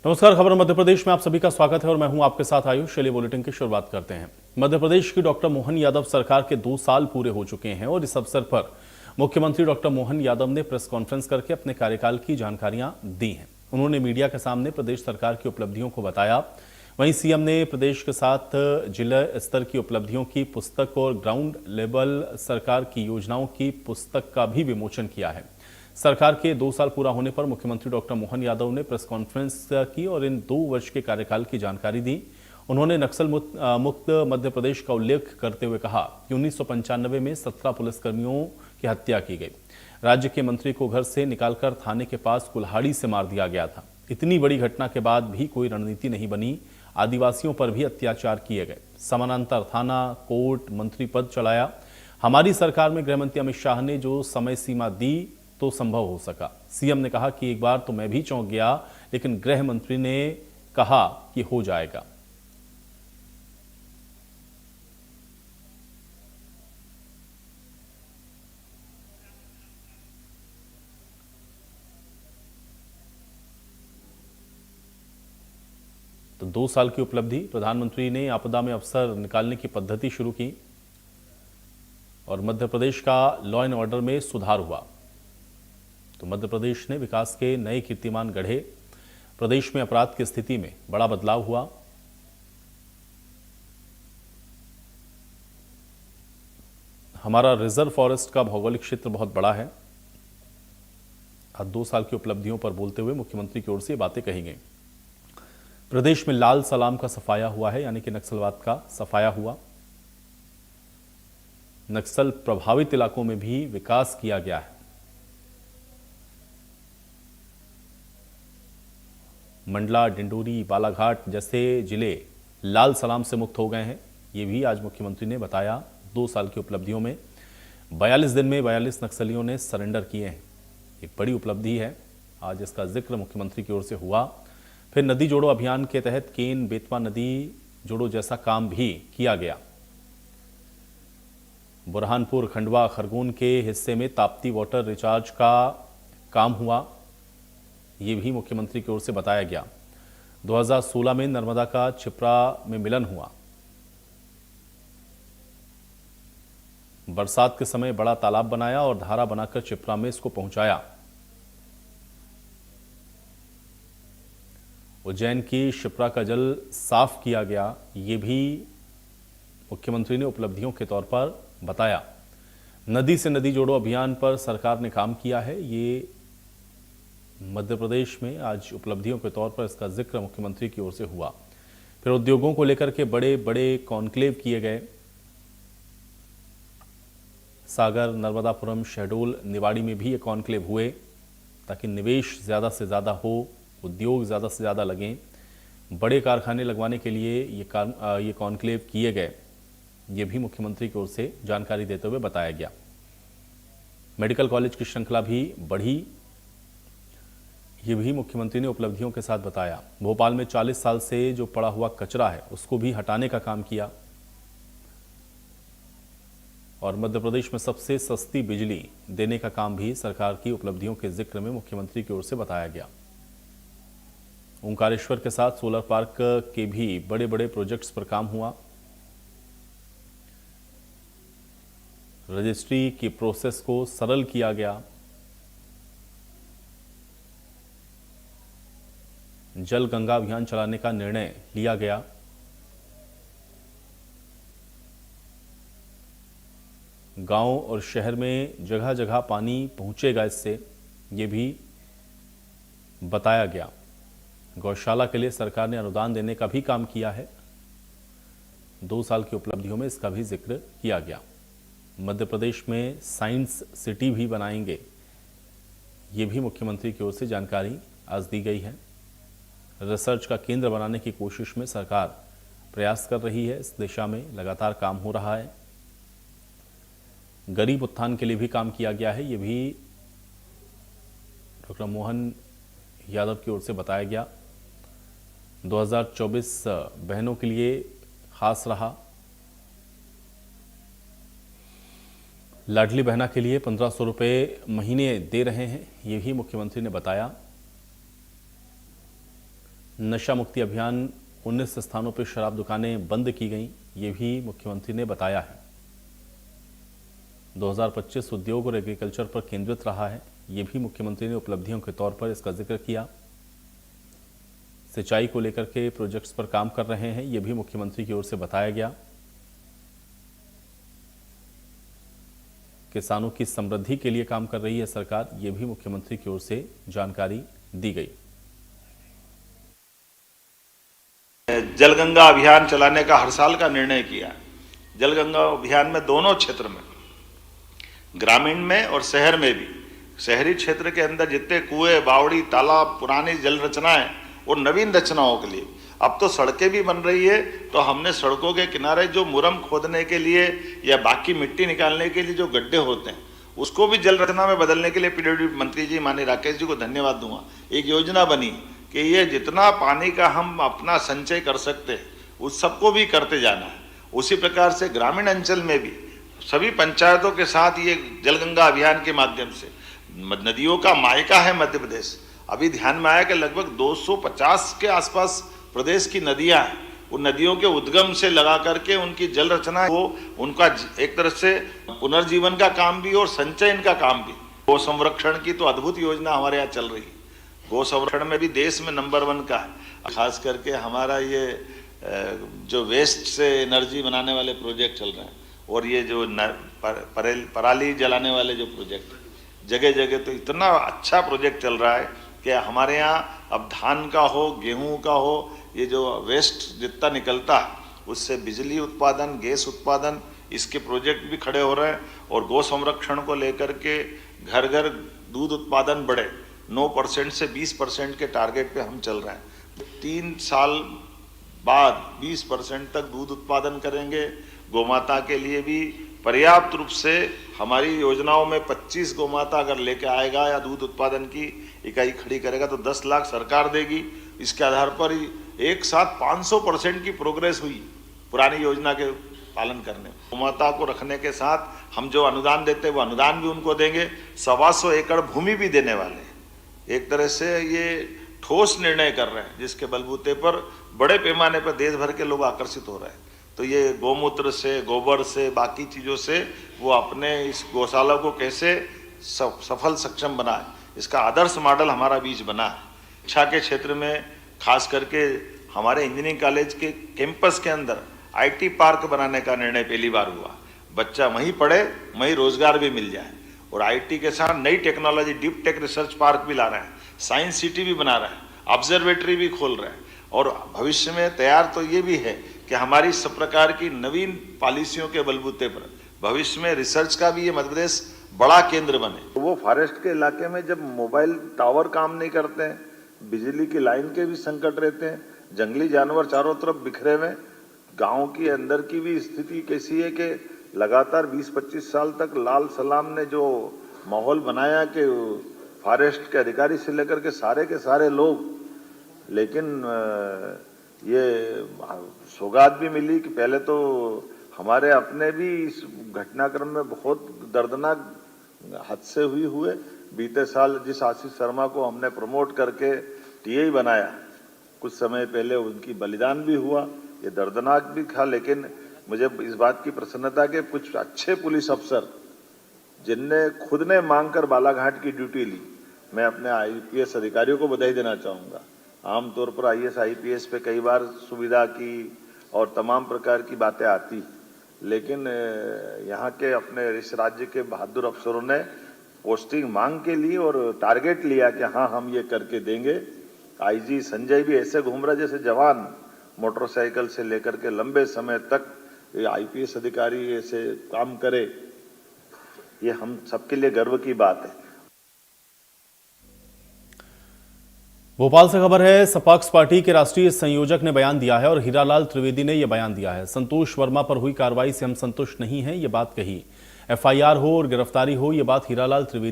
नमस्कार। खबर मध्य प्रदेश में आप सभी का स्वागत है और मैं हूं आपके साथ आयुष। चलिए बुलेटिन की शुरुआत करते हैं। मध्य प्रदेश की डॉक्टर मोहन यादव सरकार के 2 साल पूरे हो चुके हैं और इस अवसर पर मुख्यमंत्री डॉक्टर मोहन यादव ने प्रेस कॉन्फ्रेंस करके अपने कार्यकाल की जानकारियां दी हैं। उन्होंने मीडिया के सामने प्रदेश सरकार की उपलब्धियों को बताया। वहीं सीएम ने प्रदेश के साथ जिला स्तर की उपलब्धियों की पुस्तक और ग्राउंड लेवल सरकार की योजनाओं की पुस्तक का भी विमोचन किया है। सरकार के 2 साल पूरा होने पर मुख्यमंत्री डॉक्टर मोहन यादव ने प्रेस कॉन्फ्रेंस की और इन 2 वर्ष के कार्यकाल की जानकारी दी। उन्होंने नक्सल मुक्त मध्य प्रदेश का उल्लेख करते हुए कहा कि 1995 में 17 पुलिसकर्मियों की हत्या की गई। राज्य के मंत्री को घर से निकालकर थाने के पास कुल्हाड़ी से मार दिया गया था। इतनी बड़ी घटना के बाद भी कोई रणनीति नहीं बनी। आदिवासियों पर भी अत्याचार किए गए। समानांतर थाना, कोर्ट, मंत्री पद चलाया। हमारी सरकार में गृहमंत्री अमित शाह ने जो समय सीमा दी तो संभव हो सका। सीएम ने कहा कि एक बार तो मैं भी चौंक गया, लेकिन गृह मंत्री ने कहा कि हो जाएगा। तो 2 साल की उपलब्धि, प्रधानमंत्री ने आपदा में अवसर निकालने की पद्धति शुरू की और मध्य प्रदेश का लॉ एंड ऑर्डर में सुधार हुआ। तो मध्य प्रदेश ने विकास के नए कीर्तिमान गढ़े। प्रदेश में अपराध की स्थिति में बड़ा बदलाव हुआ। हमारा रिजर्व फॉरेस्ट का भौगोलिक क्षेत्र बहुत बड़ा है। आज 2 साल की उपलब्धियों पर बोलते हुए मुख्यमंत्री की ओर से बातें कही गई। प्रदेश में लाल सलाम का सफाया हुआ है, यानी कि नक्सलवाद का सफाया हुआ। नक्सल प्रभावित इलाकों में भी विकास किया गया है। मंडला, डिंडोरी, बालाघाट जैसे जिले लाल सलाम से मुक्त हो गए हैं। ये भी आज मुख्यमंत्री ने बताया। 2 साल की उपलब्धियों में 42 दिन में 42 नक्सलियों ने सरेंडर किए हैं। एक बड़ी उपलब्धि है। आज इसका जिक्र मुख्यमंत्री की ओर से हुआ। फिर नदी जोड़ो अभियान के तहत केन बेतवा नदी जोड़ो जैसा काम भी किया गया। बुरहानपुर, खंडवा, खरगोन के हिस्से में ताप्ती वाटर रिचार्ज का काम हुआ। ये भी मुख्यमंत्री की ओर से बताया गया। 2016 में नर्मदा का छिप्रा में मिलन हुआ। बरसात के समय बड़ा तालाब बनाया और धारा बनाकर छिप्रा में इसको पहुंचाया। उज्जैन की शिप्रा का जल साफ किया गया। ये भी मुख्यमंत्री ने उपलब्धियों के तौर पर बताया। नदी से नदी जोड़ो अभियान पर सरकार ने काम किया है। ये मध्य प्रदेश में आज उपलब्धियों के तौर पर इसका जिक्र मुख्यमंत्री की ओर से हुआ। फिर उद्योगों को लेकर के बड़े बड़े कॉन्क्लेव किए गए। सागर, नर्मदापुरम, शहडोल, निवाड़ी में भी ये कॉन्क्लेव हुए ताकि निवेश ज़्यादा से ज़्यादा हो, उद्योग ज़्यादा से ज़्यादा लगें। बड़े कारखाने लगवाने के लिए ये कॉन्क्लेव किए गए। ये भी मुख्यमंत्री की ओर से जानकारी देते हुए बताया गया। मेडिकल कॉलेज की श्रृंखला भी बढ़ी। ये भी मुख्यमंत्री ने उपलब्धियों के साथ बताया। भोपाल में 40 साल से जो पड़ा हुआ कचरा है उसको भी हटाने का काम किया और मध्य प्रदेश में सबसे सस्ती बिजली देने का काम भी सरकार की उपलब्धियों के जिक्र में मुख्यमंत्री की ओर से बताया गया। ओंकारेश्वर के साथ सोलर पार्क के भी बड़े बड़े प्रोजेक्ट्स पर काम हुआ। रजिस्ट्री की प्रोसेस को सरल किया गया। जल गंगा अभियान चलाने का निर्णय लिया गया। गांव और शहर में जगह जगह पानी पहुंचेगा इससे, ये भी बताया गया। गौशाला के लिए सरकार ने अनुदान देने का भी काम किया है। 2 साल की उपलब्धियों में इसका भी जिक्र किया गया। मध्य प्रदेश में साइंस सिटी भी बनाएंगे, ये भी मुख्यमंत्री की ओर से जानकारी आज दी गई है। रिसर्च का केंद्र बनाने की कोशिश में सरकार प्रयास कर रही है। इस दिशा में लगातार काम हो रहा है। गरीब उत्थान के लिए भी काम किया गया है। ये भी डॉक्टर मोहन यादव की ओर से बताया गया। 2024 बहनों के लिए खास रहा। लाडली बहना के लिए 1500 रुपये महीने दे रहे हैं, ये भी मुख्यमंत्री ने बताया। नशा मुक्ति अभियान 19 स्थानों पर शराब दुकानें बंद की गईं, ये भी मुख्यमंत्री ने बताया है। 2025 उद्योग और एग्रीकल्चर पर केंद्रित रहा है, ये भी मुख्यमंत्री ने उपलब्धियों के तौर पर इसका जिक्र किया। सिंचाई को लेकर के प्रोजेक्ट्स पर काम कर रहे हैं, ये भी मुख्यमंत्री की ओर से बताया गया। किसानों की समृद्धि के लिए काम कर रही है सरकार, ये भी मुख्यमंत्री की ओर से जानकारी दी गई। जलगंगा अभियान चलाने का हर साल का निर्णय किया। जलगंगा अभियान में दोनों क्षेत्र में, ग्रामीण में और शहर में भी, शहरी क्षेत्र के अंदर जितने कुएं, बावड़ी, तालाब, पुरानी जल रचनाएं और नवीन रचनाओं के लिए अब तो सड़कें भी बन रही है, तो हमने सड़कों के किनारे जो मुरम खोदने के लिए या बाकी मिट्टी निकालने के लिए जो गड्ढे होते हैं उसको भी जल रचना में बदलने के लिए पीडब्ल्यूडी मंत्री जी माननीय राकेश जी को धन्यवाद दूंगा। एक योजना बनी कि ये जितना पानी का हम अपना संचय कर सकते हैं उस सबको भी करते जाना है। उसी प्रकार से ग्रामीण अंचल में भी सभी पंचायतों के साथ ये जलगंगा अभियान के माध्यम से, नदियों का मायका है मध्य प्रदेश। अभी ध्यान में आया कि लगभग 250 के आसपास प्रदेश की नदियां हैं। उन नदियों के उद्गम से लगा करके उनकी जल रचना वो उनका एक तरह से पुनर्जीवन का काम भी और संचयन का काम भी। गौ संरक्षण की तो अद्भुत योजना हमारे यहाँ चल रही है। गौ संरक्षण में भी देश में नंबर 1 का है। खास करके हमारा ये जो वेस्ट से एनर्जी बनाने वाले प्रोजेक्ट चल रहे हैं और ये जो पराली जलाने वाले जो प्रोजेक्ट जगह जगह, तो इतना अच्छा प्रोजेक्ट चल रहा है कि हमारे यहाँ अब धान का हो, गेहूं का हो, ये जो वेस्ट जितना निकलता है उससे बिजली उत्पादन, गैस उत्पादन, इसके प्रोजेक्ट भी खड़े हो रहे हैं। और गौ संरक्षण को लेकर के घर घर दूध उत्पादन बढ़े, 9% से 20% के टारगेट पे हम चल रहे हैं। 3 साल बाद 20% तक दूध उत्पादन करेंगे। गोमाता के लिए भी पर्याप्त रूप से हमारी योजनाओं में 25 गोमाता अगर लेके आएगा या दूध उत्पादन की इकाई खड़ी करेगा तो 10 लाख सरकार देगी। इसके आधार पर एक साथ 500% की प्रोग्रेस हुई पुरानी योजना के पालन करने में। गोमाता को रखने के साथ हम जो अनुदान देते हैं वो अनुदान भी उनको देंगे। 125 एकड़ भूमि भी देने वाले हैं। एक तरह से ये ठोस निर्णय कर रहे हैं जिसके बलबूते पर बड़े पैमाने पर देश भर के लोग आकर्षित हो रहे हैं। तो ये गोमूत्र से, गोबर से, बाकी चीज़ों से वो अपने इस गौशाला को कैसे सफल सक्षम बनाए, इसका आदर्श मॉडल हमारा बीच बना है। शिक्षा के क्षेत्र में खास करके हमारे इंजीनियरिंग कॉलेज के कैंपस के अंदर IT पार्क बनाने का निर्णय पहली बार हुआ। बच्चा वहीं पढ़े, वहीं रोजगार भी मिल जाए। और IT के साथ नई technology, deep tech research park भी ला रहे हैं, साइंस सिटी भी बना रहे हैं, ऑब्जर्वेटरी भी खोल रहे हैं। और भविष्य में तैयार तो ये भी है कि हमारी सब प्रकार की नवीन पॉलिसियों के बलबूते पर भविष्य में रिसर्च का भी ये मध्य प्रदेश बड़ा केंद्र बने। वो फॉरेस्ट के इलाके में जब मोबाइल टावर काम नहीं करते हैं, बिजली की लाइन के भी संकट रहते हैं, जंगली जानवर चारों तरफ बिखरे हुए, गांव की अंदर की भी स्थिति कैसी है कि लगातार 20-25 साल तक लाल सलाम ने जो माहौल बनाया कि फॉरेस्ट के अधिकारी से लेकर के सारे लोग, लेकिन ये सौगात भी मिली कि पहले तो हमारे अपने भी इस घटनाक्रम में बहुत दर्दनाक हादसे हुए। बीते साल जिस आशीष शर्मा को हमने प्रमोट करके टीआई बनाया, कुछ समय पहले उनकी बलिदान भी हुआ। ये दर्दनाक भी था, लेकिन मुझे इस बात की प्रसन्नता के कुछ अच्छे पुलिस अफसर जिनने खुद ने मांग कर बालाघाट की ड्यूटी ली, मैं अपने IPS अधिकारियों को बधाई देना चाहूँगा। आमतौर पर IAS IPS पे कई बार सुविधा की और तमाम प्रकार की बातें आती, लेकिन यहाँ के अपने इस राज्य के बहादुर अफसरों ने पोस्टिंग मांग के लिए और टारगेट लिया कि हाँ हम ये करके देंगे। IG संजय भी ऐसे घूम रहा जैसे जवान, मोटरसाइकिल से लेकर के लंबे समय तक IPS अधिकारी ऐसे काम करे, ये हम सबके लिए गर्व की बात है। भोपाल से खबर है, सपाक्स पार्टी के राष्ट्रीय संयोजक ने बयान दिया है और हीरालाल त्रिवेदी ने यह बयान दिया है। संतोष वर्मा पर हुई कार्रवाई से हम संतुष्ट नहीं हैं, ये बात कही। FIR हो और गिरफ्तारी हो, ये बात हीरालाल त्रिवेदी